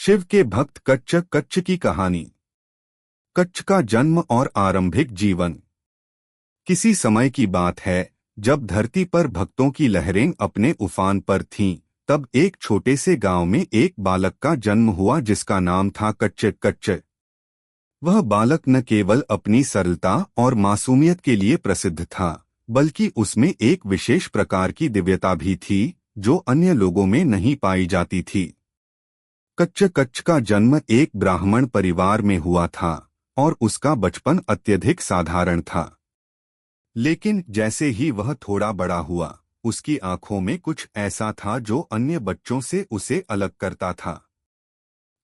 शिव के भक्त कच्च कच्च की कहानी। कच्च का जन्म और आरंभिक जीवन। किसी समय की बात है जब धरती पर भक्तों की लहरें अपने उफान पर थीं, तब एक छोटे से गांव में एक बालक का जन्म हुआ जिसका नाम था कच्च कच्च। वह बालक न केवल अपनी सरलता और मासूमियत के लिए प्रसिद्ध था, बल्कि उसमें एक विशेष प्रकार की दिव्यता भी थी जो अन्य लोगों में नहीं पाई जाती थी। कच्च कच्च का जन्म एक ब्राह्मण परिवार में हुआ था और उसका बचपन अत्यधिक साधारण था। लेकिन जैसे ही वह थोड़ा बड़ा हुआ, उसकी आंखों में कुछ ऐसा था जो अन्य बच्चों से उसे अलग करता था।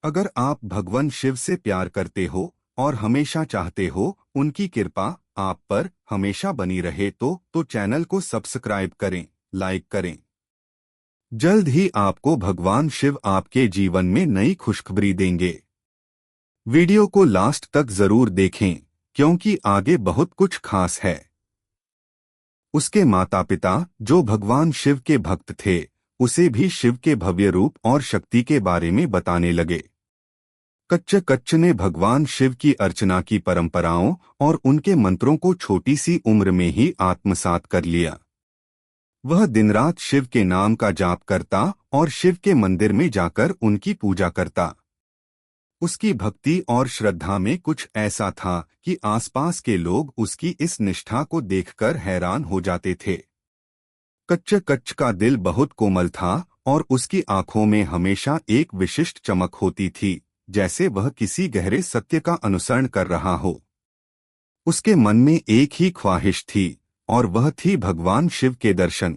अगर आप भगवान शिव से प्यार करते हो और हमेशा चाहते हो उनकी कृपा आप पर हमेशा बनी रहे तो चैनल को सब्सक्राइब करें, लाइक करें। जल्द ही आपको भगवान शिव आपके जीवन में नई खुशखबरी देंगे। वीडियो को लास्ट तक जरूर देखें क्योंकि आगे बहुत कुछ खास है। उसके माता पिता जो भगवान शिव के भक्त थे, उसे भी शिव के भव्य रूप और शक्ति के बारे में बताने लगे। कच्च कच्च ने भगवान शिव की अर्चना की परंपराओं और उनके मंत्रों को छोटी सी उम्र में ही आत्मसात कर लिया। वह दिन रात शिव के नाम का जाप करता और शिव के मंदिर में जाकर उनकी पूजा करता। उसकी भक्ति और श्रद्धा में कुछ ऐसा था कि आसपास के लोग उसकी इस निष्ठा को देखकर हैरान हो जाते थे। कच्च कच्च का दिल बहुत कोमल था और उसकी आंखों में हमेशा एक विशिष्ट चमक होती थी, जैसे वह किसी गहरे सत्य का अनुसरण कर रहा हो। उसके मन में एक ही ख्वाहिश थी और वह थी भगवान शिव के दर्शन।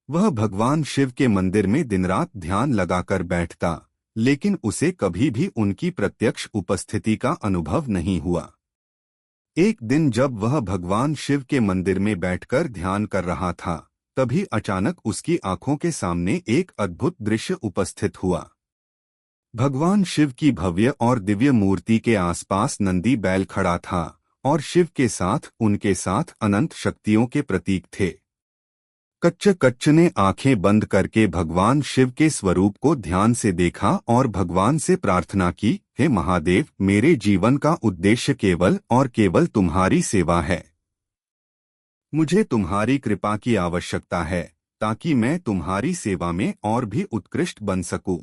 वह भगवान शिव के मंदिर में दिन रात ध्यान लगाकर बैठता, लेकिन उसे कभी भी उनकी प्रत्यक्ष उपस्थिति का अनुभव नहीं हुआ। एक दिन जब वह भगवान शिव के मंदिर में बैठकर ध्यान कर रहा था, तभी अचानक उसकी आंखों के सामने एक अद्भुत दृश्य उपस्थित हुआ। भगवान शिव की भव्य और दिव्य मूर्ति के आसपास नंदी बैल खड़ा था और शिव के साथ उनके साथ अनंत शक्तियों के प्रतीक थे। कच्च कच्च ने आंखें बंद करके भगवान शिव के स्वरूप को ध्यान से देखा और भगवान से प्रार्थना की, हे महादेव, मेरे जीवन का उद्देश्य केवल और केवल तुम्हारी सेवा है। मुझे तुम्हारी कृपा की आवश्यकता है ताकि मैं तुम्हारी सेवा में और भी उत्कृष्ट बन सकूं।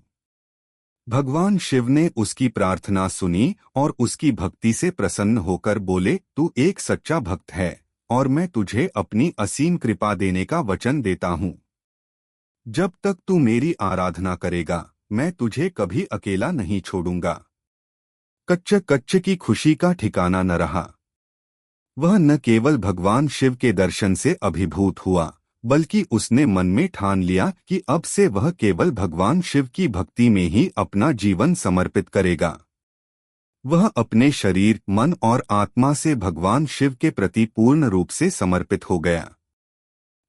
भगवान शिव ने उसकी प्रार्थना सुनी और उसकी भक्ति से प्रसन्न होकर बोले, तू एक सच्चा भक्त है और मैं तुझे अपनी असीम कृपा देने का वचन देता हूँ। जब तक तू मेरी आराधना करेगा, मैं तुझे कभी अकेला नहीं छोड़ूंगा। कच्च कच्च की खुशी का ठिकाना न रहा। वह न केवल भगवान शिव के दर्शन से अभिभूत हुआ, बल्कि उसने मन में ठान लिया कि अब से वह केवल भगवान शिव की भक्ति में ही अपना जीवन समर्पित करेगा। वह अपने शरीर, मन और आत्मा से भगवान शिव के प्रति पूर्ण रूप से समर्पित हो गया।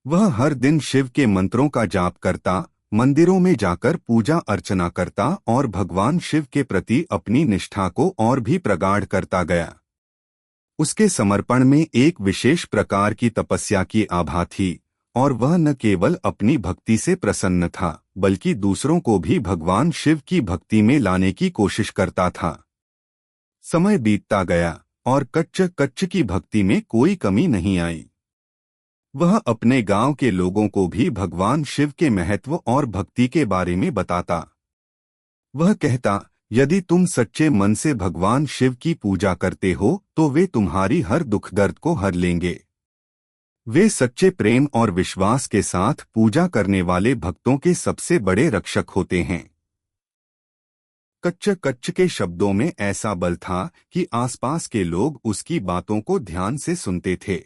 वह हर दिन शिव के मंत्रों का जाप करता, मंदिरों में जाकर पूजा अर्चना करता और भगवान शिव के प्रति अपनी निष्ठा को और भी प्रगाढ़ करता गया। उसके समर्पण में एक विशेष प्रकार की तपस्या की आभा थी और वह न केवल अपनी भक्ति से प्रसन्न था, बल्कि दूसरों को भी भगवान शिव की भक्ति में लाने की कोशिश करता था। समय बीतता गया और कच्च कच्च की भक्ति में कोई कमी नहीं आई। वह अपने गांव के लोगों को भी भगवान शिव के महत्व और भक्ति के बारे में बताता। वह कहता, यदि तुम सच्चे मन से भगवान शिव की पूजा करते हो तो वे तुम्हारी हर दुख दर्द को हर लेंगे। वे सच्चे प्रेम और विश्वास के साथ पूजा करने वाले भक्तों के सबसे बड़े रक्षक होते हैं। कच्च कच्च के शब्दों में ऐसा बल था कि आसपास के लोग उसकी बातों को ध्यान से सुनते थे।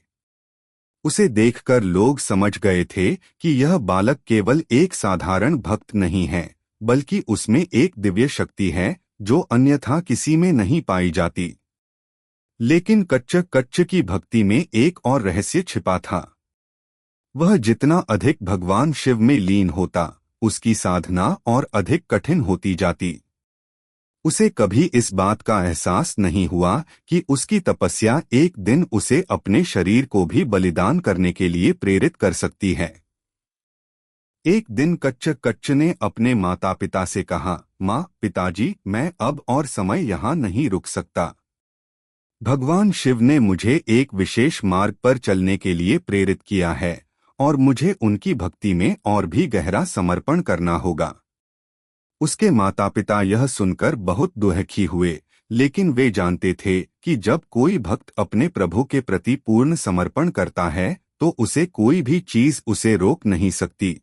उसे देखकर लोग समझ गए थे कि यह बालक केवल एक साधारण भक्त नहीं है, बल्कि उसमें एक दिव्य शक्ति है जो अन्यथा किसी में नहीं पाई जाती। लेकिन कच्च कच्च की भक्ति में एक और रहस्य छिपा था। वह जितना अधिक भगवान शिव में लीन होता, उसकी साधना और अधिक कठिन होती जाती। उसे कभी इस बात का एहसास नहीं हुआ कि उसकी तपस्या एक दिन उसे अपने शरीर को भी बलिदान करने के लिए प्रेरित कर सकती है। एक दिन कच्च कच्च ने अपने माता पिता से कहा, माँ पिताजी, मैं अब और समय यहाँ नहीं रुक सकता। भगवान शिव ने मुझे एक विशेष मार्ग पर चलने के लिए प्रेरित किया है और मुझे उनकी भक्ति में और भी गहरा समर्पण करना होगा। उसके माता पिता यह सुनकर बहुत दुखी हुए, लेकिन वे जानते थे कि जब कोई भक्त अपने प्रभु के प्रति पूर्ण समर्पण करता है तो उसे कोई भी चीज उसे रोक नहीं सकती।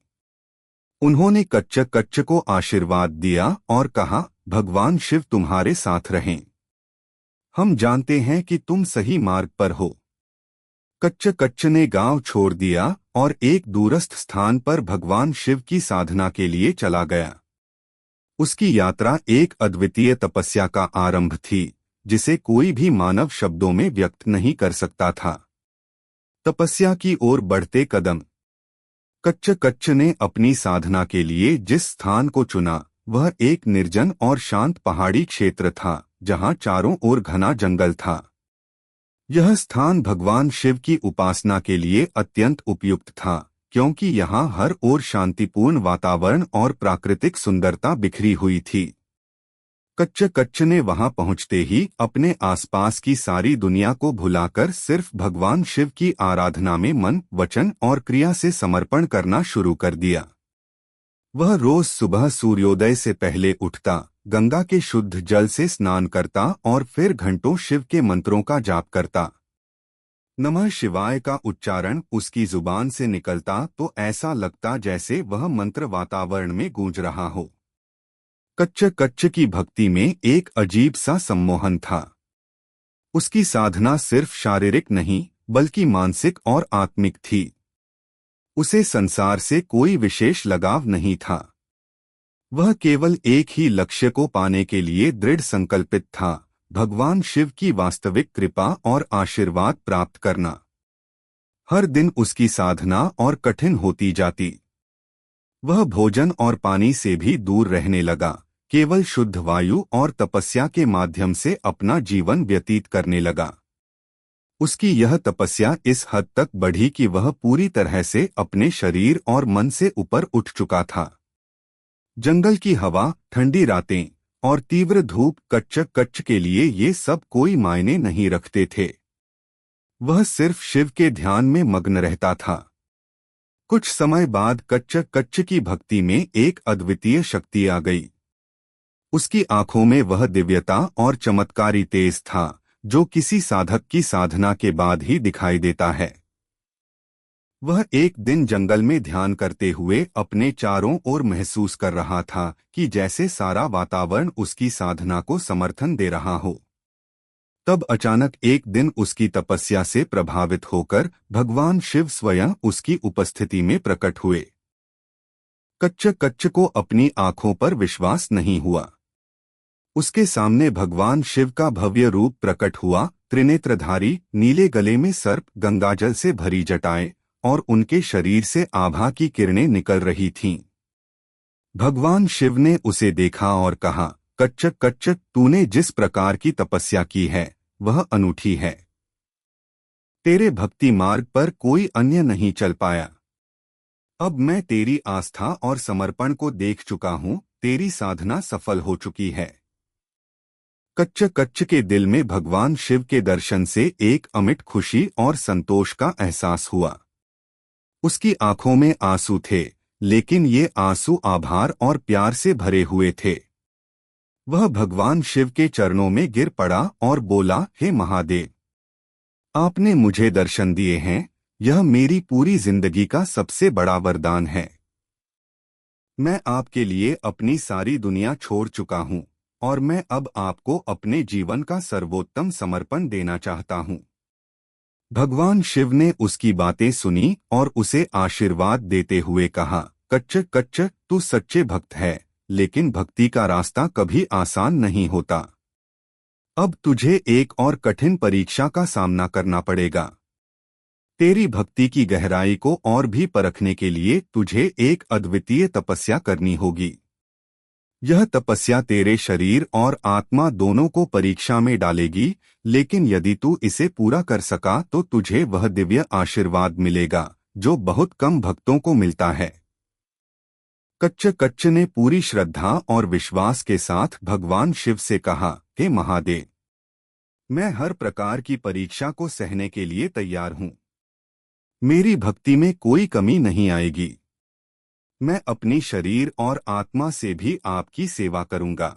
उन्होंने कच्च को आशीर्वाद दिया और कहा, भगवान शिव तुम्हारे साथ रहें। हम जानते हैं कि तुम सही मार्ग पर हो। कच्च ने गांव छोड़ दिया और एक दूरस्थ स्थान पर भगवान शिव की साधना के लिए चला गया। उसकी यात्रा एक अद्वितीय तपस्या का आरंभ थी, जिसे कोई भी मानव शब्दों में व्यक्त नहीं कर सकता था। तपस्या की ओर बढ़ते कदम। कच्च ने अपनी साधना के लिए जिस स्थान को चुना वह एक निर्जन और शांत पहाड़ी क्षेत्र था, जहां चारों ओर घना जंगल था। यह स्थान भगवान शिव की उपासना के लिए अत्यंत उपयुक्त था, क्योंकि यहाँ हर ओर शांतिपूर्ण वातावरण और प्राकृतिक सुंदरता बिखरी हुई थी। कच्च ने वहां पहुंचते ही अपने आसपास की सारी दुनिया को भुलाकर सिर्फ भगवान शिव की आराधना में मन, वचन और क्रिया से समर्पण करना शुरू कर दिया। वह रोज सुबह सूर्योदय से पहले उठता, गंगा के शुद्ध जल से स्नान करता और फिर घंटों शिव के मंत्रों का जाप करता। नमः शिवाय का उच्चारण उसकी जुबान से निकलता तो ऐसा लगता जैसे वह मंत्र वातावरण में गूंज रहा हो। कच्च की भक्ति में एक अजीब सा सम्मोहन था। उसकी साधना सिर्फ शारीरिक नहीं बल्कि मानसिक और आत्मिक थी। उसे संसार से कोई विशेष लगाव नहीं था। वह केवल एक ही लक्ष्य को पाने के लिए दृढ़ संकल्पित था, भगवान शिव की वास्तविक कृपा और आशीर्वाद प्राप्त करना। हर दिन उसकी साधना और कठिन होती जाती। वह भोजन और पानी से भी दूर रहने लगा, केवल शुद्ध वायु और तपस्या के माध्यम से अपना जीवन व्यतीत करने लगा। उसकी यह तपस्या इस हद तक बढ़ी कि वह पूरी तरह से अपने शरीर और मन से ऊपर उठ चुका था। जंगल की हवा, ठंडी रातें और तीव्र धूप कच्च के लिए ये सब कोई मायने नहीं रखते थे। वह सिर्फ शिव के ध्यान में मग्न रहता था। कुछ समय बाद कच्च की भक्ति में एक अद्वितीय शक्ति आ गई। उसकी आंखों में वह दिव्यता और चमत्कारी तेज था जो किसी साधक की साधना के बाद ही दिखाई देता है। वह एक दिन जंगल में ध्यान करते हुए अपने चारों ओर महसूस कर रहा था कि जैसे सारा वातावरण उसकी साधना को समर्थन दे रहा हो। तब अचानक एक दिन उसकी तपस्या से प्रभावित होकर भगवान शिव स्वयं उसकी उपस्थिति में प्रकट हुए। कच्च को अपनी आंखों पर विश्वास नहीं हुआ। उसके सामने भगवान शिव का भव्य रूप प्रकट हुआ, त्रिनेत्रधारी, नीले गले में सर्प, गंगाजल से भरी जटाएं और उनके शरीर से आभा की किरणें निकल रही थीं। भगवान शिव ने उसे देखा और कहा, कच्च, तूने जिस प्रकार की तपस्या की है वह अनूठी है। तेरे भक्ति मार्ग पर कोई अन्य नहीं चल पाया। अब मैं तेरी आस्था और समर्पण को देख चुका हूँ, तेरी साधना सफल हो चुकी है। कच्च के दिल में भगवान शिव के दर्शन से एक अमिट खुशी और संतोष का एहसास हुआ। उसकी आंखों में आंसू थे, लेकिन ये आंसू आभार और प्यार से भरे हुए थे। वह भगवान शिव के चरणों में गिर पड़ा और बोला, हे महादेव, आपने मुझे दर्शन दिए हैं, यह मेरी पूरी जिंदगी का सबसे बड़ा वरदान है। मैं आपके लिए अपनी सारी दुनिया छोड़ चुका हूँ और मैं अब आपको अपने जीवन का सर्वोत्तम समर्पण देना चाहता हूँ। भगवान शिव ने उसकी बातें सुनी और उसे आशीर्वाद देते हुए कहा, कच्च, तू सच्चे भक्त है, लेकिन भक्ति का रास्ता कभी आसान नहीं होता। अब तुझे एक और कठिन परीक्षा का सामना करना पड़ेगा। तेरी भक्ति की गहराई को और भी परखने के लिए तुझे एक अद्वितीय तपस्या करनी होगी। यह तपस्या तेरे शरीर और आत्मा दोनों को परीक्षा में डालेगी, लेकिन यदि तू इसे पूरा कर सका तो तुझे वह दिव्य आशीर्वाद मिलेगा जो बहुत कम भक्तों को मिलता है। कच्च ने पूरी श्रद्धा और विश्वास के साथ भगवान शिव से कहा, हे महादेव, मैं हर प्रकार की परीक्षा को सहने के लिए तैयार हूँ। मेरी भक्ति में कोई कमी नहीं आएगी। मैं अपनी शरीर और आत्मा से भी आपकी सेवा करूंगा।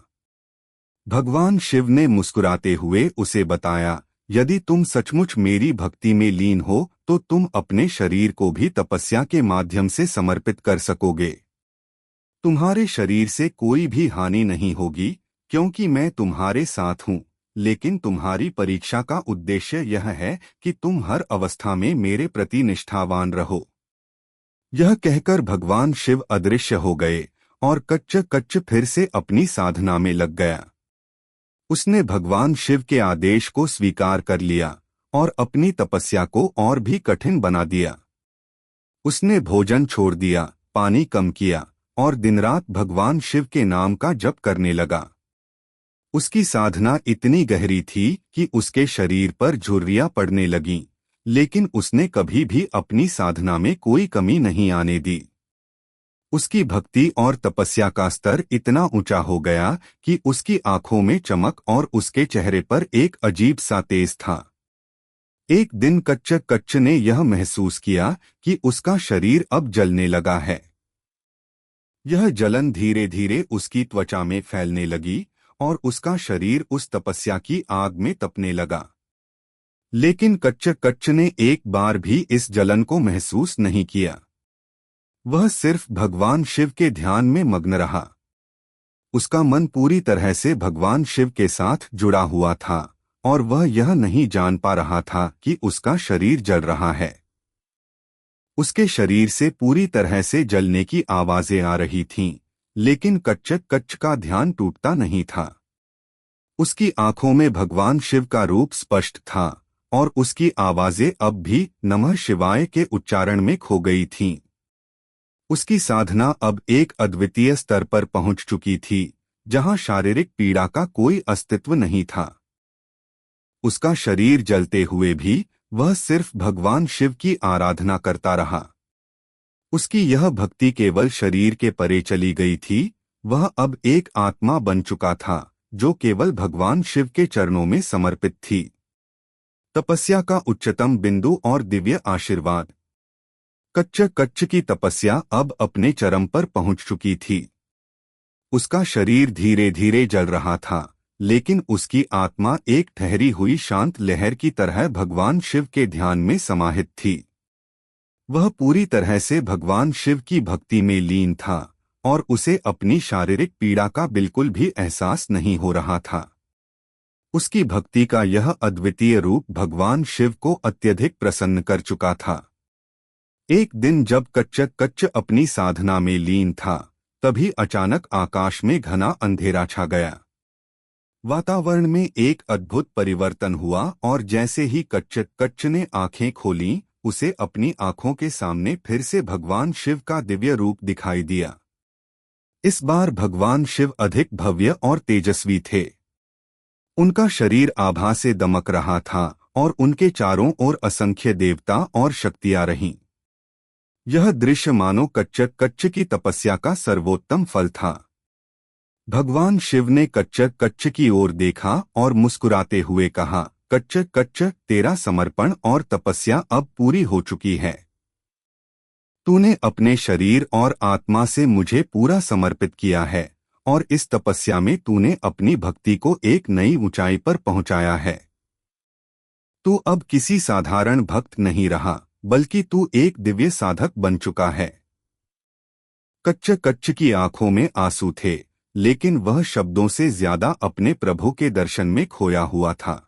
भगवान शिव ने मुस्कुराते हुए उसे बताया, यदि तुम सचमुच मेरी भक्ति में लीन हो तो तुम अपने शरीर को भी तपस्या के माध्यम से समर्पित कर सकोगे। तुम्हारे शरीर से कोई भी हानि नहीं होगी, क्योंकि मैं तुम्हारे साथ हूँ। लेकिन तुम्हारी परीक्षा का उद्देश्य यह है कि तुम हर अवस्था में मेरे प्रति निष्ठावान रहो। यह कहकर भगवान शिव अदृश्य हो गए और कच्च फिर से अपनी साधना में लग गया। उसने भगवान शिव के आदेश को स्वीकार कर लिया और अपनी तपस्या को और भी कठिन बना दिया। उसने भोजन छोड़ दिया, पानी कम किया और दिन रात भगवान शिव के नाम का जप करने लगा। उसकी साधना इतनी गहरी थी कि उसके शरीर पर झुर्रियां पड़ने लगीं, लेकिन उसने कभी भी अपनी साधना में कोई कमी नहीं आने दी। उसकी भक्ति और तपस्या का स्तर इतना ऊंचा हो गया कि उसकी आंखों में चमक और उसके चेहरे पर एक अजीब सा तेज था। एक दिन कच्च ने यह महसूस किया कि उसका शरीर अब जलने लगा है। यह जलन धीरे धीरे उसकी त्वचा में फैलने लगी और उसका शरीर उस तपस्या की आग में तपने लगा। लेकिन कच्च ने एक बार भी इस जलन को महसूस नहीं किया। वह सिर्फ भगवान शिव के ध्यान में मग्न रहा। उसका मन पूरी तरह से भगवान शिव के साथ जुड़ा हुआ था और वह यह नहीं जान पा रहा था कि उसका शरीर जल रहा है। उसके शरीर से पूरी तरह से जलने की आवाजें आ रही थीं, लेकिन कच्च का ध्यान टूटता नहीं था। उसकी आंखों में भगवान शिव का रूप स्पष्ट था और उसकी आवाजें अब भी नमः शिवाय के उच्चारण में खो गई थीं। उसकी साधना अब एक अद्वितीय स्तर पर पहुंच चुकी थी, जहां शारीरिक पीड़ा का कोई अस्तित्व नहीं था। उसका शरीर जलते हुए भी वह सिर्फ भगवान शिव की आराधना करता रहा। उसकी यह भक्ति केवल शरीर के परे चली गई थी। वह अब एक आत्मा बन चुका था जो केवल भगवान शिव के चरणों में समर्पित थी। तपस्या का उच्चतम बिंदु और दिव्य आशीर्वाद। कच्च की तपस्या अब अपने चरम पर पहुंच चुकी थी। उसका शरीर धीरे धीरे जल रहा था, लेकिन उसकी आत्मा एक ठहरी हुई शांत लहर की तरह भगवान शिव के ध्यान में समाहित थी। वह पूरी तरह से भगवान शिव की भक्ति में लीन था और उसे अपनी शारीरिक पीड़ा का बिल्कुल भी एहसास नहीं हो रहा था। उसकी भक्ति का यह अद्वितीय रूप भगवान शिव को अत्यधिक प्रसन्न कर चुका था। एक दिन जब कच्च अपनी साधना में लीन था, तभी अचानक आकाश में घना अंधेरा छा गया। वातावरण में एक अद्भुत परिवर्तन हुआ और जैसे ही कच्च ने आंखें खोलीं, उसे अपनी आंखों के सामने फिर से भगवान शिव का दिव्य रूप दिखाई दिया। इस बार भगवान शिव अधिक भव्य और तेजस्वी थे। उनका शरीर आभा से दमक रहा था और उनके चारों ओर असंख्य देवता और शक्तियां रहीं। यह दृश्य मानो कच्च की तपस्या का सर्वोत्तम फल था। भगवान शिव ने कच्च की ओर देखा और मुस्कुराते हुए कहा, कच्च तेरा समर्पण और तपस्या अब पूरी हो चुकी है। तूने अपने शरीर और आत्मा से मुझे पूरा समर्पित किया है और इस तपस्या में तूने अपनी भक्ति को एक नई ऊंचाई पर पहुंचाया है। तू अब किसी साधारण भक्त नहीं रहा, बल्कि तू एक दिव्य साधक बन चुका है। कच्च की आंखों में आंसू थे, लेकिन वह शब्दों से ज्यादा अपने प्रभु के दर्शन में खोया हुआ था।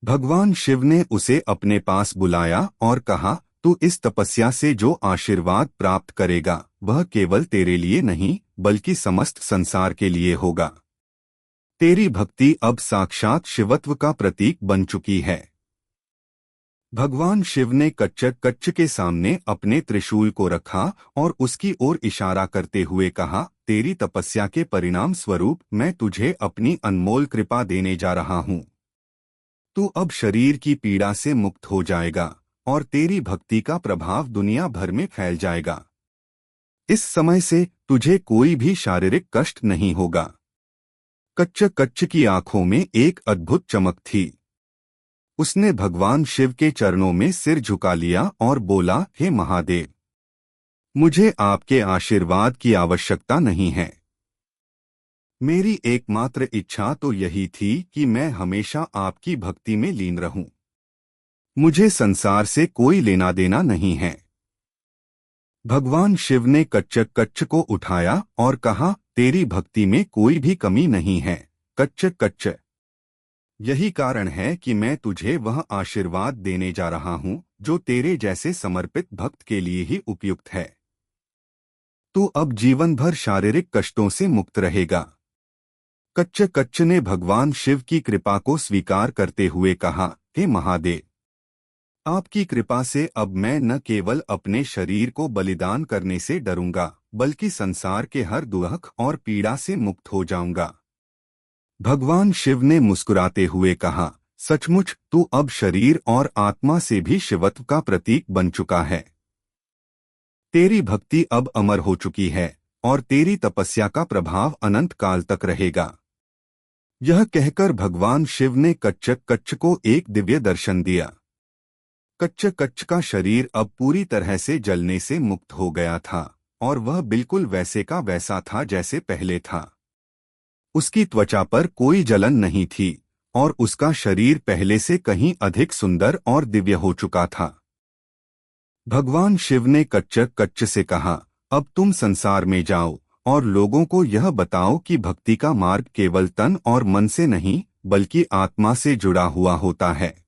भगवान शिव ने उसे अपने पास बुलाया और कहा, तू इस तपस्या से जो आशीर्वाद प्राप्त करेगा वह केवल तेरे लिए नहीं बल्कि समस्त संसार के लिए होगा। तेरी भक्ति अब साक्षात शिवत्व का प्रतीक बन चुकी है। भगवान शिव ने कच्च के सामने अपने त्रिशूल को रखा और उसकी ओर इशारा करते हुए कहा, तेरी तपस्या के परिणाम स्वरूप मैं तुझे अपनी अनमोल कृपा देने जा रहा हूँ। तू अब शरीर की पीड़ा से मुक्त हो जाएगा और तेरी भक्ति का प्रभाव दुनिया भर में फैल जाएगा। इस समय से तुझे कोई भी शारीरिक कष्ट नहीं होगा। कच्च की आंखों में एक अद्भुत चमक थी। उसने भगवान शिव के चरणों में सिर झुका लिया और बोला, हे महादेव, मुझे आपके आशीर्वाद की आवश्यकता नहीं है। मेरी एकमात्र इच्छा तो यही थी कि मैं हमेशा आपकी भक्ति में लीन रहूं। मुझे संसार से कोई लेना देना नहीं है। भगवान शिव ने कच्च को उठाया और कहा, तेरी भक्ति में कोई भी कमी नहीं है कच्च। यही कारण है कि मैं तुझे वह आशीर्वाद देने जा रहा हूँ जो तेरे जैसे समर्पित भक्त के लिए ही उपयुक्त है। तू अब जीवन भर शारीरिक कष्टों से मुक्त रहेगा। कच्च ने भगवान शिव की कृपा को स्वीकार करते हुए कहा, हे महादेव, आपकी कृपा से अब मैं न केवल अपने शरीर को बलिदान करने से डरूंगा, बल्कि संसार के हर दुख और पीड़ा से मुक्त हो जाऊंगा। भगवान शिव ने मुस्कुराते हुए कहा, सचमुच तू अब शरीर और आत्मा से भी शिवत्व का प्रतीक बन चुका है। तेरी भक्ति अब अमर हो चुकी है और तेरी तपस्या का प्रभाव अनंत काल तक रहेगा। यह कहकर भगवान शिव ने कच्च को एक दिव्य दर्शन दिया। कच्च का शरीर अब पूरी तरह से जलने से मुक्त हो गया था और वह बिल्कुल वैसे का वैसा था जैसे पहले था। उसकी त्वचा पर कोई जलन नहीं थी और उसका शरीर पहले से कहीं अधिक सुंदर और दिव्य हो चुका था। भगवान शिव ने कच्च से कहा, अब तुम संसार में जाओ और लोगों को यह बताओ कि भक्ति का मार्ग केवल तन और मन से नहीं बल्कि आत्मा से जुड़ा हुआ होता है।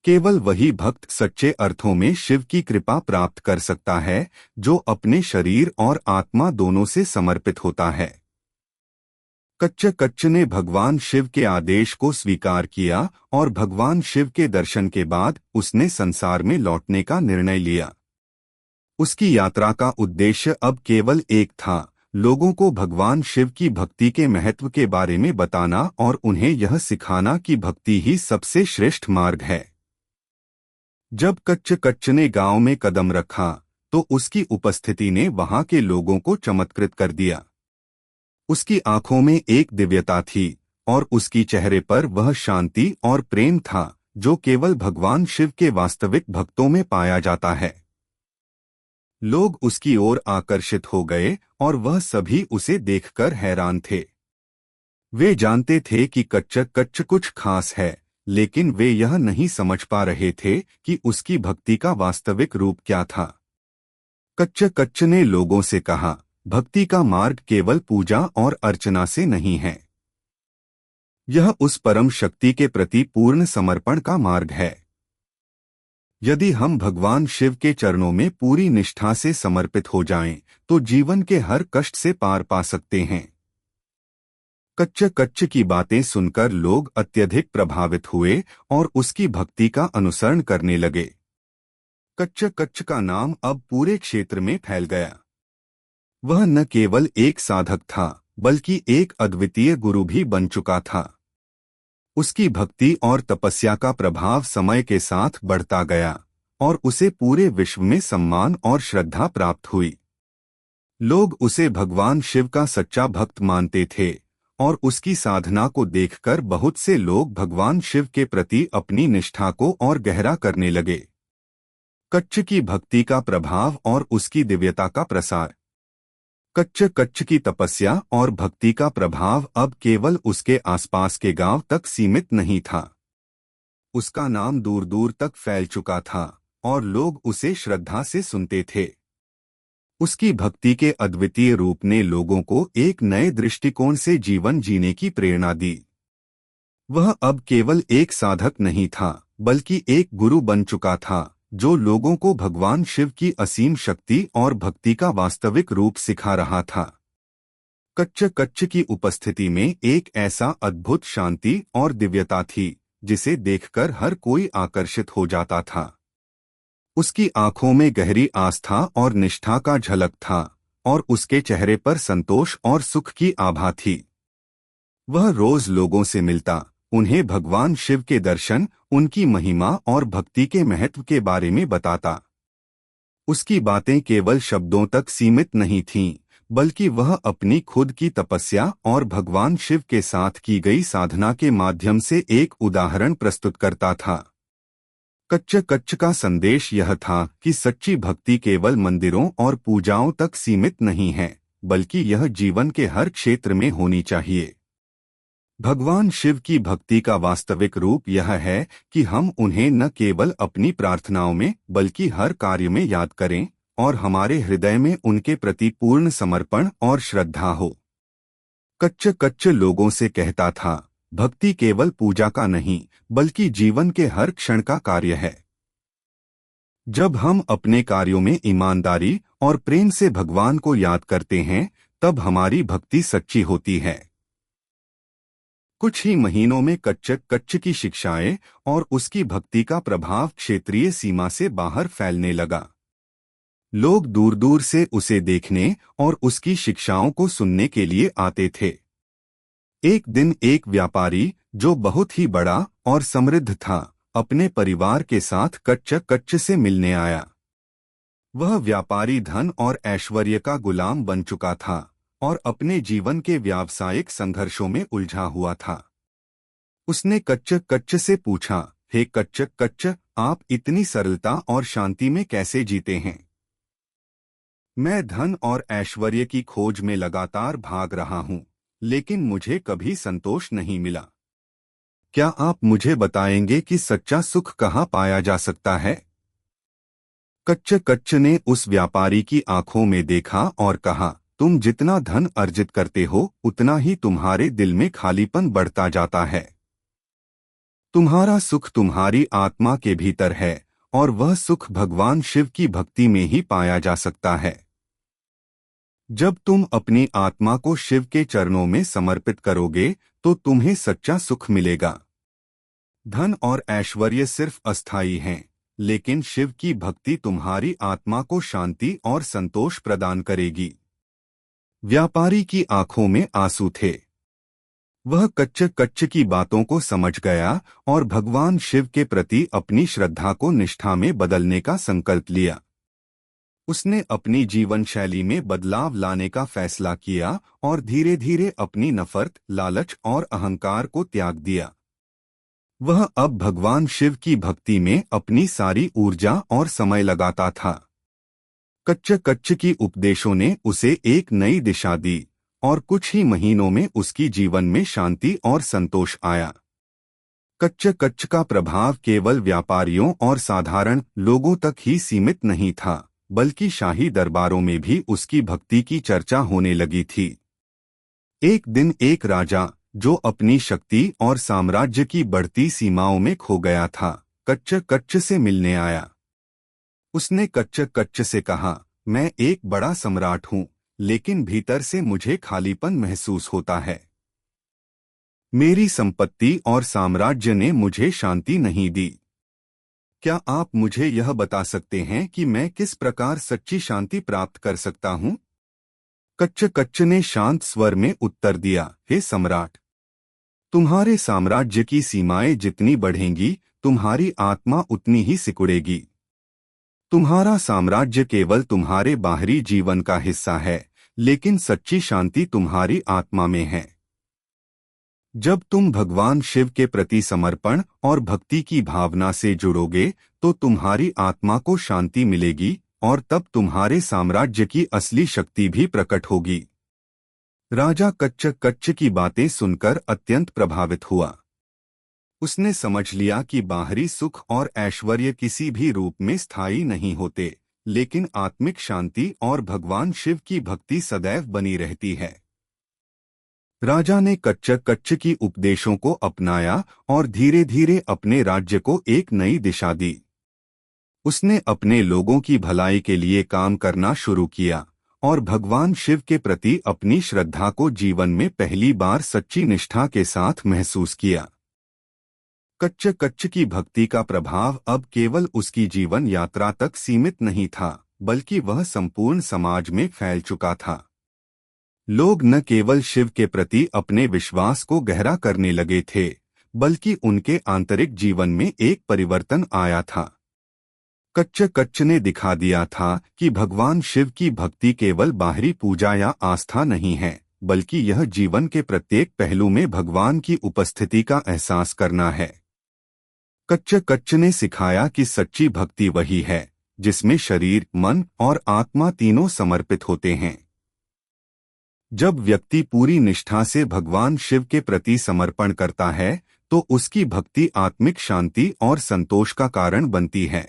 केवल वही भक्त सच्चे अर्थों में शिव की कृपा प्राप्त कर सकता है जो अपने शरीर और आत्मा दोनों से समर्पित होता है। कच्च ने भगवान शिव के आदेश को स्वीकार किया और भगवान शिव के दर्शन के बाद उसने संसार में लौटने का निर्णय लिया। उसकी यात्रा का उद्देश्य अब केवल एक था, लोगों को भगवान शिव की भक्ति के महत्व के बारे में बताना और उन्हें यह सिखाना कि भक्ति ही सबसे श्रेष्ठ मार्ग है। जब कच्च ने गांव में कदम रखा तो उसकी उपस्थिति ने वहां के लोगों को चमत्कृत कर दिया। उसकी आंखों में एक दिव्यता थी और उसकी चेहरे पर वह शांति और प्रेम था जो केवल भगवान शिव के वास्तविक भक्तों में पाया जाता है। लोग उसकी ओर आकर्षित हो गए और वह सभी उसे देखकर हैरान थे। वे जानते थे कि कच्च कुछ खास है, लेकिन वे यह नहीं समझ पा रहे थे कि उसकी भक्ति का वास्तविक रूप क्या था। कच्च ने लोगों से कहा, भक्ति का मार्ग केवल पूजा और अर्चना से नहीं है। यह उस परम शक्ति के प्रति पूर्ण समर्पण का मार्ग है। यदि हम भगवान शिव के चरणों में पूरी निष्ठा से समर्पित हो जाएं, तो जीवन के हर कष्ट से पार पा सकते हैं। कच्च की बातें सुनकर लोग अत्यधिक प्रभावित हुए और उसकी भक्ति का अनुसरण करने लगे। कच्च का नाम अब पूरे क्षेत्र में फैल गया। वह न केवल एक साधक था बल्कि एक अद्वितीय गुरु भी बन चुका था। उसकी भक्ति और तपस्या का प्रभाव समय के साथ बढ़ता गया और उसे पूरे विश्व में सम्मान और श्रद्धा प्राप्त हुई। लोग उसे भगवान शिव का सच्चा भक्त मानते थे और उसकी साधना को देखकर बहुत से लोग भगवान शिव के प्रति अपनी निष्ठा को और गहरा करने लगे। कच्च की भक्ति का प्रभाव और उसकी दिव्यता का प्रसार। कच्च की तपस्या और भक्ति का प्रभाव अब केवल उसके आसपास के गांव तक सीमित नहीं था। उसका नाम दूर दूर तक फैल चुका था और लोग उसे श्रद्धा से सुनते थे। उसकी भक्ति के अद्वितीय रूप ने लोगों को एक नए दृष्टिकोण से जीवन जीने की प्रेरणा दी। वह अब केवल एक साधक नहीं था बल्कि एक गुरु बन चुका था जो लोगों को भगवान शिव की असीम शक्ति और भक्ति का वास्तविक रूप सिखा रहा था। कच्च की उपस्थिति में एक ऐसा अद्भुत शांति और दिव्यता थी जिसे देखकर हर कोई आकर्षित हो जाता था। उसकी आंखों में गहरी आस्था और निष्ठा का झलक था और उसके चेहरे पर संतोष और सुख की आभा थी। वह रोज लोगों से मिलता, उन्हें भगवान शिव के दर्शन, उनकी महिमा और भक्ति के महत्व के बारे में बताता। उसकी बातें केवल शब्दों तक सीमित नहीं थीं, बल्कि वह अपनी खुद की तपस्या और भगवान शिव के साथ की गई साधना के माध्यम से एक उदाहरण प्रस्तुत करता था। कच्च कच्च का संदेश यह था कि सच्ची भक्ति केवल मंदिरों और पूजाओं तक सीमित नहीं है, बल्कि यह जीवन के हर क्षेत्र में होनी चाहिए। भगवान शिव की भक्ति का वास्तविक रूप यह है कि हम उन्हें न केवल अपनी प्रार्थनाओं में बल्कि हर कार्य में याद करें और हमारे हृदय में उनके प्रति पूर्ण समर्पण और श्रद्धा हो। कच्च कच्च लोगों से कहता था, भक्ति केवल पूजा का नहीं बल्कि जीवन के हर क्षण का कार्य है। जब हम अपने कार्यों में ईमानदारी और प्रेम से भगवान को याद करते हैं, तब हमारी भक्ति सच्ची होती है। कुछ ही महीनों में कच्च कच्च की शिक्षाएं और उसकी भक्ति का प्रभाव क्षेत्रीय सीमा से बाहर फैलने लगा। लोग दूर दूर से उसे देखने और उसकी शिक्षाओं को सुनने के लिए आते थे। एक दिन एक व्यापारी, जो बहुत ही बड़ा और समृद्ध था, अपने परिवार के साथ कच्च कच्च से मिलने आया। वह व्यापारी धन और ऐश्वर्य का गुलाम बन चुका था और अपने जीवन के व्यावसायिक संघर्षों में उलझा हुआ था। उसने कच्च कच्च से पूछा, हे कच्च कच्च, आप इतनी सरलता और शांति में कैसे जीते हैं? मैं धन और ऐश्वर्य की खोज में लगातार भाग रहा हूं, लेकिन मुझे कभी संतोष नहीं मिला। क्या आप मुझे बताएंगे कि सच्चा सुख कहाँ पाया जा सकता है? कच्च कच्च ने उस व्यापारी की आंखों में देखा और कहा, तुम जितना धन अर्जित करते हो, उतना ही तुम्हारे दिल में खालीपन बढ़ता जाता है। तुम्हारा सुख तुम्हारी आत्मा के भीतर है और वह सुख भगवान शिव की भक्ति में ही पाया जा सकता है। जब तुम अपनी आत्मा को शिव के चरणों में समर्पित करोगे, तो तुम्हें सच्चा सुख मिलेगा। धन और ऐश्वर्य सिर्फ अस्थायी हैं, लेकिन शिव की भक्ति तुम्हारी आत्मा को शांति और संतोष प्रदान करेगी। व्यापारी की आंखों में आंसू थे। वह कच्च कच्च की बातों को समझ गया और भगवान शिव के प्रति अपनी श्रद्धा को निष्ठा में बदलने का संकल्प लिया। उसने अपनी जीवन शैली में बदलाव लाने का फैसला किया और धीरे धीरे अपनी नफरत, लालच और अहंकार को त्याग दिया। वह अब भगवान शिव की भक्ति में अपनी सारी ऊर्जा और समय लगाता था। कच्च कच्च की उपदेशों ने उसे एक नई दिशा दी और कुछ ही महीनों में उसकी जीवन में शांति और संतोष आया। कच्च कच्च का प्रभाव केवल व्यापारियों और साधारण लोगों तक ही सीमित नहीं था, बल्कि शाही दरबारों में भी उसकी भक्ति की चर्चा होने लगी थी। एक दिन एक राजा, जो अपनी शक्ति और साम्राज्य की बढ़ती सीमाओं में खो गया था, कच्च कच्च से मिलने आया। उसने कच्च कच्च से कहा, मैं एक बड़ा सम्राट हूं, लेकिन भीतर से मुझे खालीपन महसूस होता है। मेरी संपत्ति और साम्राज्य ने मुझे शांति नहीं दी। क्या आप मुझे यह बता सकते हैं कि मैं किस प्रकार सच्ची शांति प्राप्त कर सकता हूं? कच्च कच्च ने शांत स्वर में उत्तर दिया, हे सम्राट, तुम्हारे साम्राज्य की सीमाएं जितनी बढ़ेंगी, तुम्हारी आत्मा उतनी ही सिकुड़ेगी। तुम्हारा साम्राज्य केवल तुम्हारे बाहरी जीवन का हिस्सा है, लेकिन सच्ची शांति तुम्हारी आत्मा में है। जब तुम भगवान शिव के प्रति समर्पण और भक्ति की भावना से जुड़ोगे, तो तुम्हारी आत्मा को शांति मिलेगी और तब तुम्हारे साम्राज्य की असली शक्ति भी प्रकट होगी। राजा कच्च कच्च की बातें सुनकर अत्यंत प्रभावित हुआ। उसने समझ लिया कि बाहरी सुख और ऐश्वर्य किसी भी रूप में स्थायी नहीं होते, लेकिन आत्मिक शांति और भगवान शिव की भक्ति सदैव बनी रहती है। राजा ने कच्च कच्च की उपदेशों को अपनाया और धीरे धीरे अपने राज्य को एक नई दिशा दी। उसने अपने लोगों की भलाई के लिए काम करना शुरू किया और भगवान शिव के प्रति अपनी श्रद्धा को जीवन में पहली बार सच्ची निष्ठा के साथ महसूस किया। कच्च कच्च की भक्ति का प्रभाव अब केवल उसकी जीवन यात्रा तक सीमित नहीं था, बल्कि वह संपूर्ण समाज में फैल चुका था। लोग न केवल शिव के प्रति अपने विश्वास को गहरा करने लगे थे, बल्कि उनके आंतरिक जीवन में एक परिवर्तन आया था। कच्च कच्च ने दिखा दिया था कि भगवान शिव की भक्ति केवल बाहरी पूजा या आस्था नहीं है, बल्कि यह जीवन के प्रत्येक पहलू में भगवान की उपस्थिति का एहसास करना है। कच्च कच्च ने सिखाया कि सच्ची भक्ति वही है जिसमें शरीर, मन और आत्मा तीनों समर्पित होते हैं। जब व्यक्ति पूरी निष्ठा से भगवान शिव के प्रति समर्पण करता है तो उसकी भक्ति आत्मिक शांति और संतोष का कारण बनती है।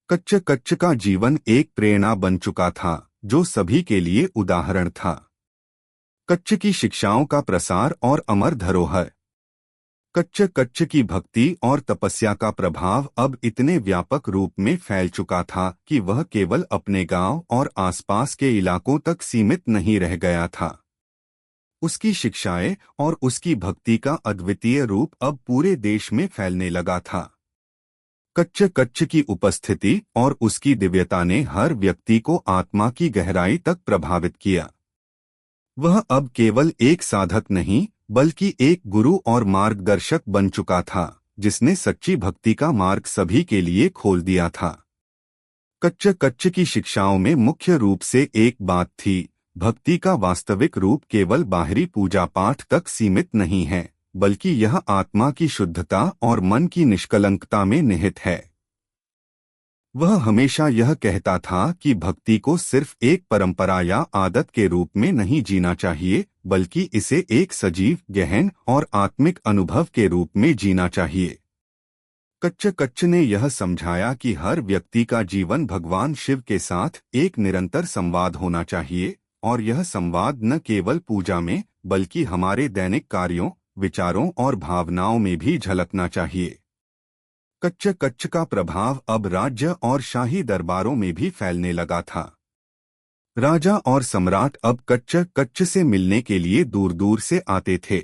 कच्च कच्च का जीवन एक प्रेरणा बन चुका था जो सभी के लिए उदाहरण था। कच्च की शिक्षाओं का प्रसार और अमर धरोहर। कच्च कच्च की भक्ति और तपस्या का प्रभाव अब इतने व्यापक रूप में फैल चुका था कि वह केवल अपने गांव और आसपास के इलाकों तक सीमित नहीं रह गया था। उसकी शिक्षाएं और उसकी भक्ति का अद्वितीय रूप अब पूरे देश में फैलने लगा था। कच्च कच्च की उपस्थिति और उसकी दिव्यता ने हर व्यक्ति को आत्मा की गहराई तक प्रभावित किया। वह अब केवल एक साधक नहीं बल्कि एक गुरु और मार्गदर्शक बन चुका था जिसने सच्ची भक्ति का मार्ग सभी के लिए खोल दिया था। कच्च कच्च की शिक्षाओं में मुख्य रूप से एक बात थी, भक्ति का वास्तविक रूप केवल बाहरी पूजा पाठ तक सीमित नहीं है, बल्कि यह आत्मा की शुद्धता और मन की निष्कलंकता में निहित है। वह हमेशा यह कहता था कि भक्ति को सिर्फ एक परंपरा या आदत के रूप में नहीं जीना चाहिए, बल्कि इसे एक सजीव, गहन और आत्मिक अनुभव के रूप में जीना चाहिए। कच्च कच्च ने यह समझाया कि हर व्यक्ति का जीवन भगवान शिव के साथ एक निरंतर संवाद होना चाहिए, और यह संवाद न केवल पूजा में बल्कि हमारे दैनिक कार्यों, विचारों और भावनाओं में भी झलकना चाहिए। कच्च कच्च का प्रभाव अब राज्य और शाही दरबारों में भी फैलने लगा था। राजा और सम्राट अब कच्च कच्च से मिलने के लिए दूर दूर से आते थे।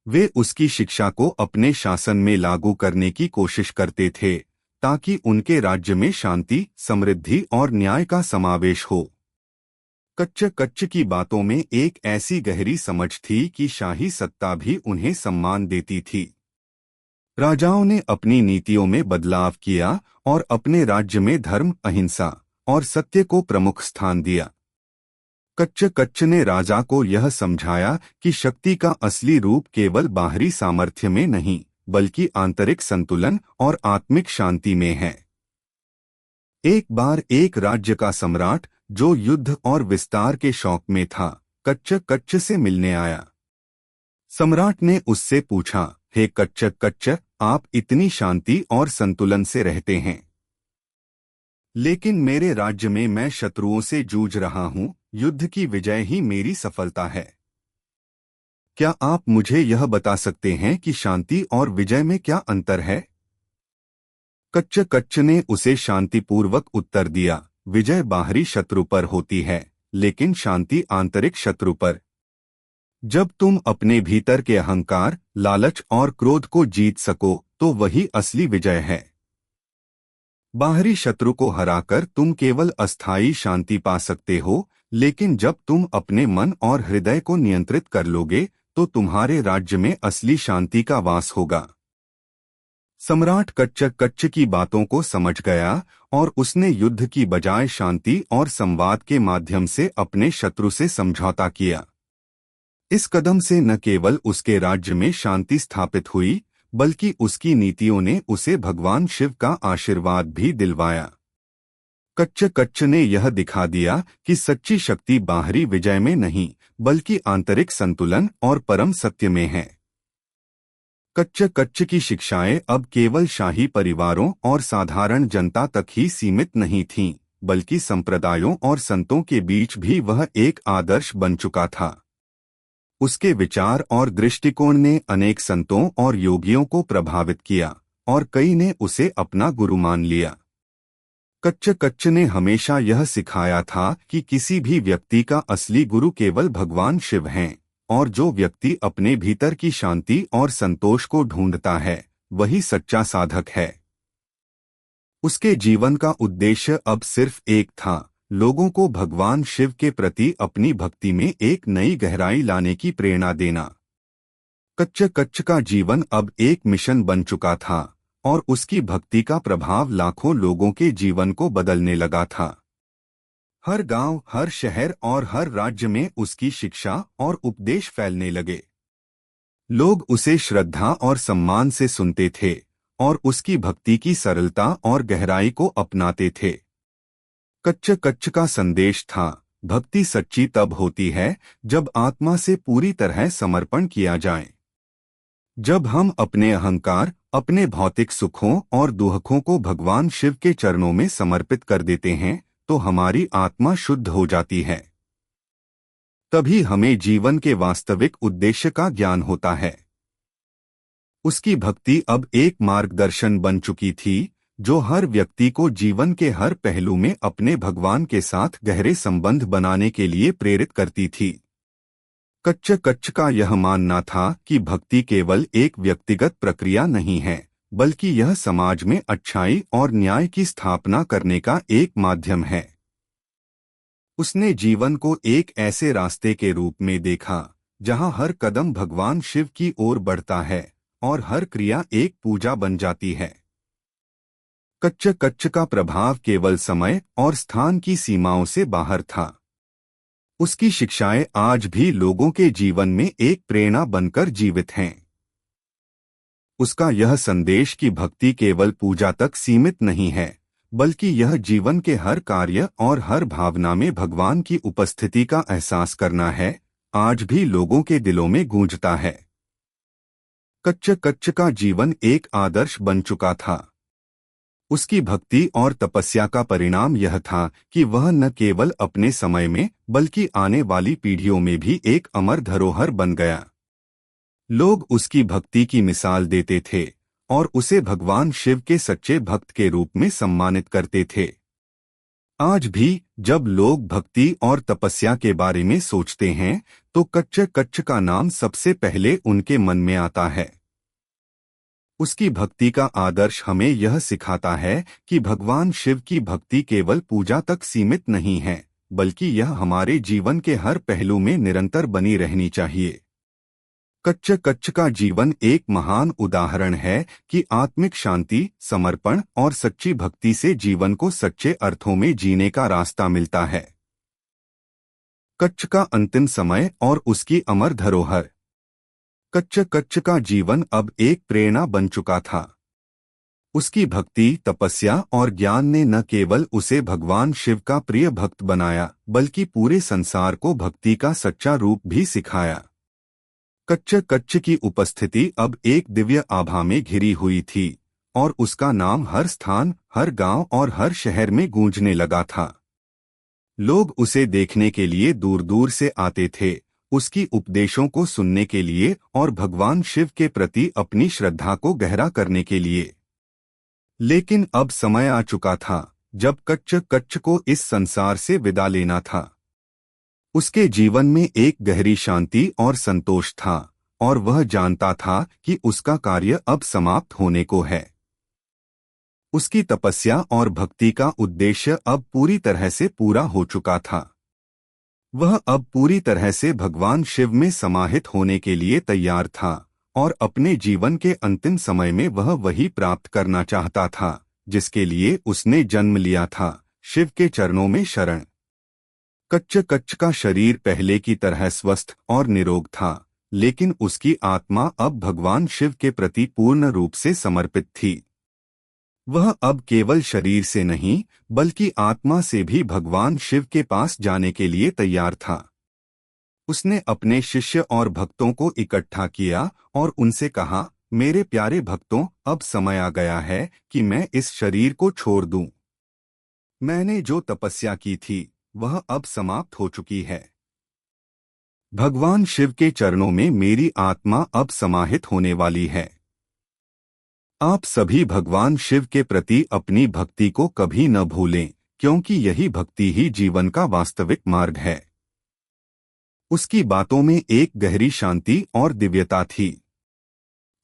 वे उसकी शिक्षा को अपने शासन में लागू करने की कोशिश करते थे ताकि उनके राज्य में शांति, समृद्धि और न्याय का समावेश हो। कच्च कच्च की बातों में एक ऐसी गहरी समझ थी कि शाही सत्ता भी उन्हें सम्मान देती थी। राजाओं ने अपनी नीतियों में बदलाव किया और अपने राज्य में धर्म, अहिंसा और सत्य को प्रमुख स्थान दिया। कच्च कच्च ने राजा को यह समझाया कि शक्ति का असली रूप केवल बाहरी सामर्थ्य में नहीं बल्कि आंतरिक संतुलन और आत्मिक शांति में है। एक बार एक राज्य का सम्राट जो युद्ध और विस्तार के शौक में था, कच्च कच्च से मिलने आया। सम्राट ने उससे पूछा, हे कच्च कच्च, आप इतनी शांति और संतुलन से रहते हैं, लेकिन मेरे राज्य में मैं शत्रुओं से जूझ रहा हूँ, युद्ध की विजय ही मेरी सफलता है। क्या आप मुझे यह बता सकते हैं कि शांति और विजय में क्या अंतर है? कच्च कच्च ने उसे शांतिपूर्वक उत्तर दिया, विजय बाहरी शत्रु पर होती है, लेकिन शांति आंतरिक शत्रु पर। जब तुम अपने भीतर के अहंकार, लालच और क्रोध को जीत सको तो वही असली विजय है। बाहरी शत्रु को हराकर तुम केवल अस्थायी शांति पा सकते हो, लेकिन जब तुम अपने मन और हृदय को नियंत्रित कर लोगे तो तुम्हारे राज्य में असली शांति का वास होगा। सम्राट कच्च कच्च की बातों को समझ गया और उसने युद्ध की बजाय शांति और संवाद के माध्यम से अपने शत्रु से समझौता किया। इस कदम से न केवल उसके राज्य में शांति स्थापित हुई, बल्कि उसकी नीतियों ने उसे भगवान शिव का आशीर्वाद भी दिलवाया। कच्च कच्च ने यह दिखा दिया कि सच्ची शक्ति बाहरी विजय में नहीं, बल्कि आंतरिक संतुलन और परम सत्य में है। कच्च कच्च की शिक्षाएं अब केवल शाही परिवारों और साधारण जनता तक ही सीमित नहीं थीं, बल्कि संप्रदायों और संतों के बीच भी वह एक आदर्श बन चुका था। उसके विचार और दृष्टिकोण ने अनेक संतों और योगियों को प्रभावित किया और कई ने उसे अपना गुरु मान लिया। कच्च कच्च ने हमेशा यह सिखाया था कि किसी भी व्यक्ति का असली गुरु केवल भगवान शिव हैं, और जो व्यक्ति अपने भीतर की शांति और संतोष को ढूंढता है वही सच्चा साधक है। उसके जीवन का उद्देश्य अब सिर्फ एक था, लोगों को भगवान शिव के प्रति अपनी भक्ति में एक नई गहराई लाने की प्रेरणा देना। कच्च कच्च का जीवन अब एक मिशन बन चुका था और उसकी भक्ति का प्रभाव लाखों लोगों के जीवन को बदलने लगा था। हर गांव, हर शहर और हर राज्य में उसकी शिक्षा और उपदेश फैलने लगे। लोग उसे श्रद्धा और सम्मान से सुनते थे और उसकी भक्ति की सरलता और गहराई को अपनाते थे। कच्च कच्च का संदेश था, भक्ति सच्ची तब होती है जब आत्मा से पूरी तरह समर्पण किया जाए। जब हम अपने अहंकार, अपने भौतिक सुखों और दुखों को भगवान शिव के चरणों में समर्पित कर देते हैं, तो हमारी आत्मा शुद्ध हो जाती है। तभी हमें जीवन के वास्तविक उद्देश्य का ज्ञान होता है। उसकी भक्ति अब एक मार्गदर्शन बन चुकी थी, जो हर व्यक्ति को जीवन के हर पहलू में अपने भगवान के साथ गहरे संबंध बनाने के लिए प्रेरित करती थी। कच्च कच्च का यह मानना था कि भक्ति केवल एक व्यक्तिगत प्रक्रिया नहीं है, बल्कि यह समाज में अच्छाई और न्याय की स्थापना करने का एक माध्यम है। उसने जीवन को एक ऐसे रास्ते के रूप में देखा जहां हर कदम भगवान शिव की ओर बढ़ता है और हर क्रिया एक पूजा बन जाती है। कच्च कच्च का प्रभाव केवल समय और स्थान की सीमाओं से बाहर था। उसकी शिक्षाएं आज भी लोगों के जीवन में एक प्रेरणा बनकर जीवित हैं। उसका यह संदेश कि भक्ति केवल पूजा तक सीमित नहीं है, बल्कि यह जीवन के हर कार्य और हर भावना में भगवान की उपस्थिति का एहसास करना है, आज भी लोगों के दिलों में गूंजता है। कच्च कच्च का जीवन एक आदर्श बन चुका था। उसकी भक्ति और तपस्या का परिणाम यह था कि वह न केवल अपने समय में, बल्कि आने वाली पीढ़ियों में भी एक अमर धरोहर बन गया। लोग उसकी भक्ति की मिसाल देते थे और उसे भगवान शिव के सच्चे भक्त के रूप में सम्मानित करते थे। आज भी जब लोग भक्ति और तपस्या के बारे में सोचते हैं, तो कच्च कच्च का नाम सबसे पहले उनके मन में आता है। उसकी भक्ति का आदर्श हमें यह सिखाता है कि भगवान शिव की भक्ति केवल पूजा तक सीमित नहीं है, बल्कि यह हमारे जीवन के हर पहलू में निरंतर बनी रहनी चाहिए। कच्च कच्च का जीवन एक महान उदाहरण है कि आत्मिक शांति, समर्पण और सच्ची भक्ति से जीवन को सच्चे अर्थों में जीने का रास्ता मिलता है। कच्च का अंतिम समय और उसकी अमर धरोहर। कच्च कच्च का जीवन अब एक प्रेरणा बन चुका था। उसकी भक्ति, तपस्या और ज्ञान ने न केवल उसे भगवान शिव का प्रिय भक्त बनाया, बल्कि पूरे संसार को भक्ति का सच्चा रूप भी सिखाया। कच्च कच्च की उपस्थिति अब एक दिव्य आभा में घिरी हुई थी और उसका नाम हर स्थान, हर गांव और हर शहर में गूंजने लगा था। लोग उसे देखने के लिए दूर दूर से आते थे, उसकी उपदेशों को सुनने के लिए और भगवान शिव के प्रति अपनी श्रद्धा को गहरा करने के लिए। लेकिन अब समय आ चुका था जब कच्च कच्च को इस संसार से विदा लेना था। उसके जीवन में एक गहरी शांति और संतोष था और वह जानता था कि उसका कार्य अब समाप्त होने को है। उसकी तपस्या और भक्ति का उद्देश्य अब पूरी तरह से पूरा हो चुका था। वह अब पूरी तरह से भगवान शिव में समाहित होने के लिए तैयार था और अपने जीवन के अंतिम समय में वह वही प्राप्त करना चाहता था जिसके लिए उसने जन्म लिया था, शिव के चरणों में शरण। कच्च कच्च का शरीर पहले की तरह स्वस्थ और निरोग था, लेकिन उसकी आत्मा अब भगवान शिव के प्रति पूर्ण रूप से समर्पित थी। वह अब केवल शरीर से नहीं, बल्कि आत्मा से भी भगवान शिव के पास जाने के लिए तैयार था। उसने अपने शिष्य और भक्तों को इकट्ठा किया और उनसे कहा, मेरे प्यारे भक्तों, अब समय आ गया है कि मैं इस शरीर को छोड़ दूं। मैंने जो तपस्या की थी वह अब समाप्त हो चुकी है। भगवान शिव के चरणों में मेरी आत्मा अब समाहित होने वाली है। आप सभी भगवान शिव के प्रति अपनी भक्ति को कभी न भूलें, क्योंकि यही भक्ति ही जीवन का वास्तविक मार्ग है। उसकी बातों में एक गहरी शांति और दिव्यता थी।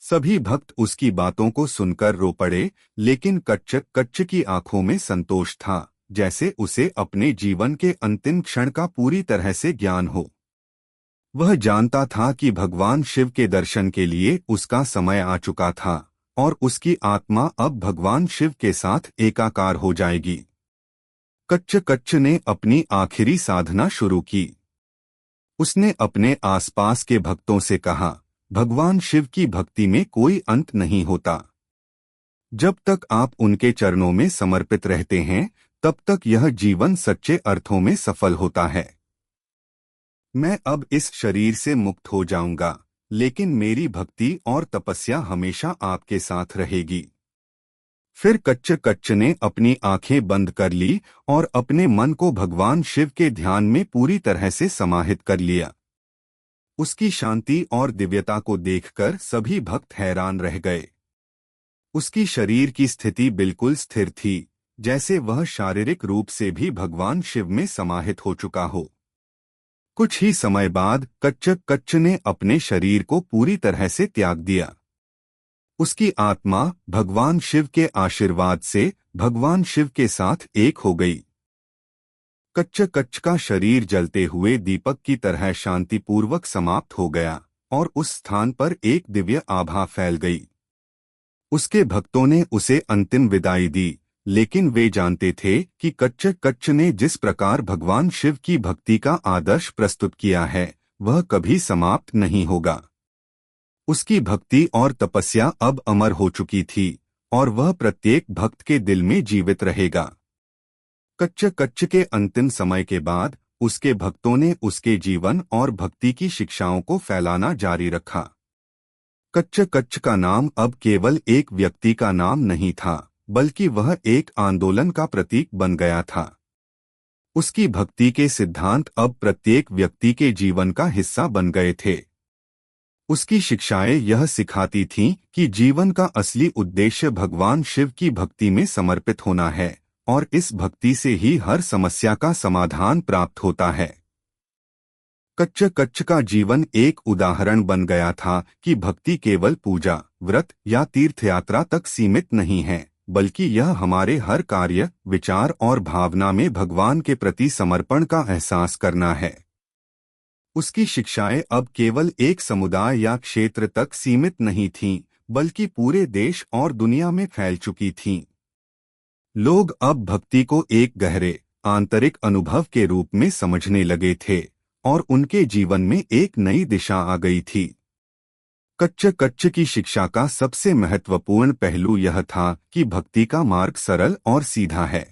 सभी भक्त उसकी बातों को सुनकर रो पड़े, लेकिन कच्च कच्च की आंखों में संतोष था, जैसे उसे अपने जीवन के अंतिम क्षण का पूरी तरह से ज्ञान हो। वह जानता था कि भगवान शिव के दर्शन के लिए उसका समय आ चुका था और उसकी आत्मा अब भगवान शिव के साथ एकाकार हो जाएगी। कच्च कच्च ने अपनी आखिरी साधना शुरू की। उसने अपने आसपास के भक्तों से कहा, भगवान शिव की भक्ति में कोई अंत नहीं होता। जब तक आप उनके चरणों में समर्पित रहते हैं, तब तक यह जीवन सच्चे अर्थों में सफल होता है। मैं अब इस शरीर से मुक्त हो जाऊंगा, लेकिन मेरी भक्ति और तपस्या हमेशा आपके साथ रहेगी। फिर कच्च कच्च ने अपनी आंखें बंद कर ली और अपने मन को भगवान शिव के ध्यान में पूरी तरह से समाहित कर लिया। उसकी शांति और दिव्यता को देखकर सभी भक्त हैरान रह गए। उसकी शरीर की स्थिति बिल्कुल स्थिर थी, जैसे वह शारीरिक रूप से भी भगवान शिव में समाहित हो चुका हो। कुछ ही समय बाद कच्च कच्च ने अपने शरीर को पूरी तरह से त्याग दिया। उसकी आत्मा भगवान शिव के आशीर्वाद से भगवान शिव के साथ एक हो गई। कच्च कच्च का शरीर जलते हुए दीपक की तरह शांतिपूर्वक समाप्त हो गया और उस स्थान पर एक दिव्य आभा फैल गई। उसके भक्तों ने उसे अंतिम विदाई दी, लेकिन वे जानते थे कि कच्च कच्च ने जिस प्रकार भगवान शिव की भक्ति का आदर्श प्रस्तुत किया है, वह कभी समाप्त नहीं होगा। उसकी भक्ति और तपस्या अब अमर हो चुकी थी और वह प्रत्येक भक्त के दिल में जीवित रहेगा। कच्च कच्च के अंतिम समय के बाद उसके भक्तों ने उसके जीवन और भक्ति की शिक्षाओं को फैलाना जारी रखा। कच्च कच्च का नाम अब केवल एक व्यक्ति का नाम नहीं था, बल्कि वह एक आंदोलन का प्रतीक बन गया था। उसकी भक्ति के सिद्धांत अब प्रत्येक व्यक्ति के जीवन का हिस्सा बन गए थे। उसकी शिक्षाएं यह सिखाती थीं कि जीवन का असली उद्देश्य भगवान शिव की भक्ति में समर्पित होना है और इस भक्ति से ही हर समस्या का समाधान प्राप्त होता है। कच्च कच्च का जीवन एक उदाहरण बन गया था कि भक्ति केवल पूजा, व्रत या तीर्थयात्रा तक सीमित नहीं है, बल्कि यह हमारे हर कार्य, विचार और भावना में भगवान के प्रति समर्पण का एहसास करना है। उसकी शिक्षाएं अब केवल एक समुदाय या क्षेत्र तक सीमित नहीं थीं, बल्कि पूरे देश और दुनिया में फैल चुकी थीं। लोग अब भक्ति को एक गहरे, आंतरिक अनुभव के रूप में समझने लगे थे और उनके जीवन में एक नई दिशा आ गई थी। कच्च कच्च की शिक्षा का सबसे महत्वपूर्ण पहलू यह था कि भक्ति का मार्ग सरल और सीधा है।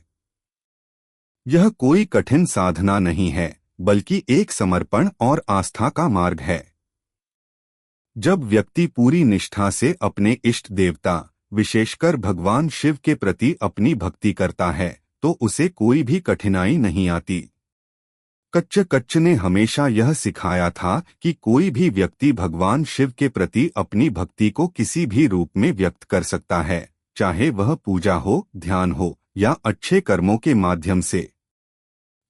यह कोई कठिन साधना नहीं है, बल्कि एक समर्पण और आस्था का मार्ग है। जब व्यक्ति पूरी निष्ठा से अपने इष्ट देवता, विशेषकर भगवान शिव के प्रति अपनी भक्ति करता है, तो उसे कोई भी कठिनाई नहीं आती। कच्च कच्च ने हमेशा यह सिखाया था कि कोई भी व्यक्ति भगवान शिव के प्रति अपनी भक्ति को किसी भी रूप में व्यक्त कर सकता है, चाहे वह पूजा हो, ध्यान हो या अच्छे कर्मों के माध्यम से।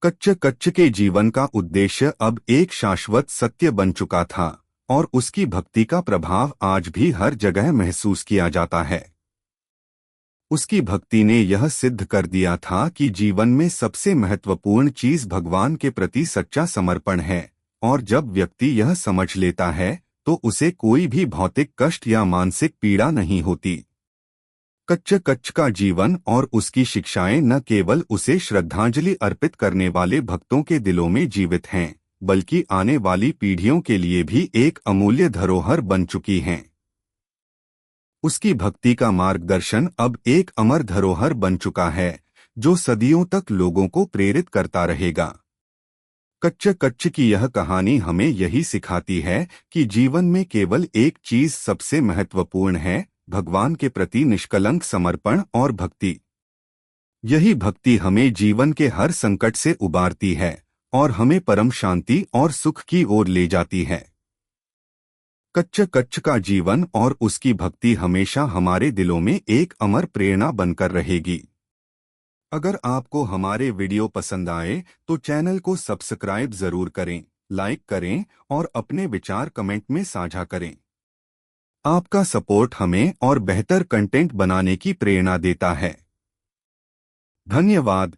कच्च कच्च के जीवन का उद्देश्य अब एक शाश्वत सत्य बन चुका था और उसकी भक्ति का प्रभाव आज भी हर जगह महसूस किया जाता है। उसकी भक्ति ने यह सिद्ध कर दिया था कि जीवन में सबसे महत्वपूर्ण चीज भगवान के प्रति सच्चा समर्पण है, और जब व्यक्ति यह समझ लेता है तो उसे कोई भी भौतिक कष्ट या मानसिक पीड़ा नहीं होती। कच्च कच्च का जीवन और उसकी शिक्षाएं न केवल उसे श्रद्धांजलि अर्पित करने वाले भक्तों के दिलों में जीवित हैं, बल्कि आने वाली पीढ़ियों के लिए भी एक अमूल्य धरोहर बन चुकी हैं। उसकी भक्ति का मार्गदर्शन अब एक अमर धरोहर बन चुका है, जो सदियों तक लोगों को प्रेरित करता रहेगा। कच्च कच्च की यह कहानी हमें यही सिखाती है कि जीवन में केवल एक चीज सबसे महत्वपूर्ण है, भगवान के प्रति निष्कलंक समर्पण और भक्ति। यही भक्ति हमें जीवन के हर संकट से उबारती है और हमें परम शांति और सुख की ओर ले जाती है। कच्च कच्च का जीवन और उसकी भक्ति हमेशा हमारे दिलों में एक अमर प्रेरणा बनकर रहेगी। अगर आपको हमारे वीडियो पसंद आए तो चैनल को सब्सक्राइब जरूर करें, लाइक करें और अपने विचार कमेंट में साझा करें। आपका सपोर्ट हमें और बेहतर कंटेंट बनाने की प्रेरणा देता है। धन्यवाद।